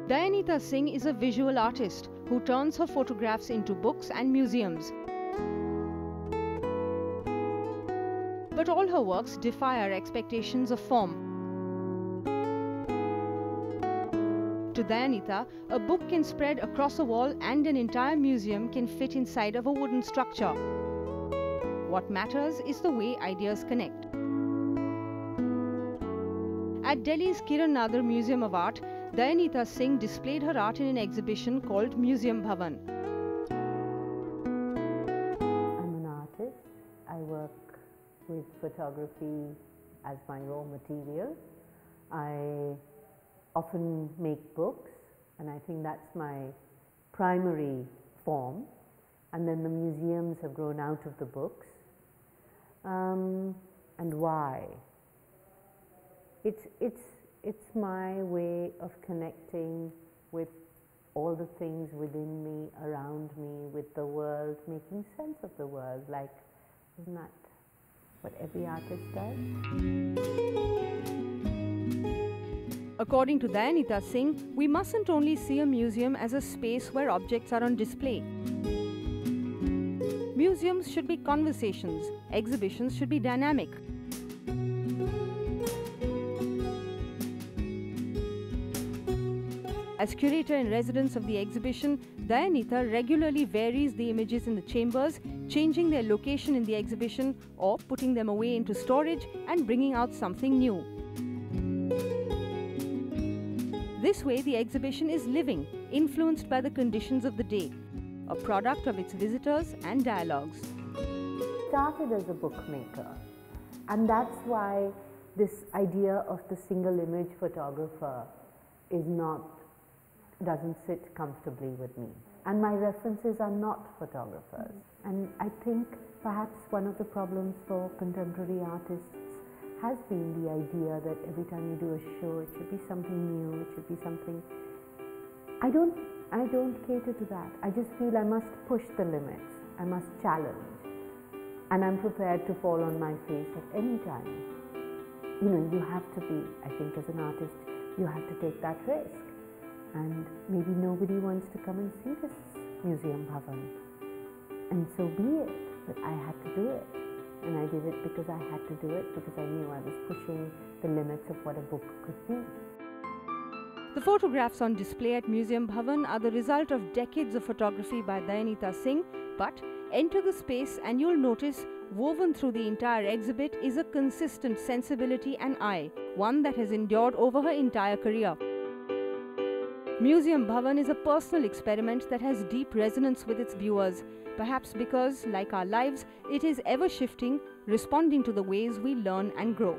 Dayanita Singh is a visual artist who turns her photographs into books and museums. But all her works defy our expectations of form. To Dayanita, a book can spread across a wall and an entire museum can fit inside of a wooden structure. What matters is the way ideas connect. At Delhi's Kiran Nadar Museum of Art, Dayanita Singh displayed her art in an exhibition called Museum Bhavan. I'm an artist. I work with photography as my raw material. I often make books, and I think that's my primary form. And then the museums have grown out of the books. And why? It's my way of connecting with all the things within me, around me, with the world, making sense of the world. Like, isn't that what every artist does? According to Dayanita Singh, we mustn't only see a museum as a space where objects are on display. Museums should be conversations, exhibitions should be dynamic. As curator-in-residence of the exhibition, Dayanita regularly varies the images in the chambers, changing their location in the exhibition or putting them away into storage and bringing out something new. This way, the exhibition is living, influenced by the conditions of the day, a product of its visitors and dialogues. Started as a bookmaker, and that's why this idea of the single image photographer doesn't sit comfortably with me. And my references are not photographers. And I think perhaps one of the problems for contemporary artists has been the idea that every time you do a show, it should be something new, it should be something. I don't cater to that. I just feel I must push the limits, I must challenge. And I'm prepared to fall on my face at any time. You know, you have to be, I think as an artist, you have to take that risk. And maybe nobody wants to come and see this Museum Bhavan. And so be it, but I had to do it. And I did it because I had to do it, because I knew I was pushing the limits of what a book could be. The photographs on display at Museum Bhavan are the result of decades of photography by Dayanita Singh, but enter the space and you'll notice woven through the entire exhibit is a consistent sensibility and eye, one that has endured over her entire career. Museum Bhavan is a personal experiment that has deep resonance with its viewers, perhaps because, like our lives, it is ever shifting, responding to the ways we learn and grow.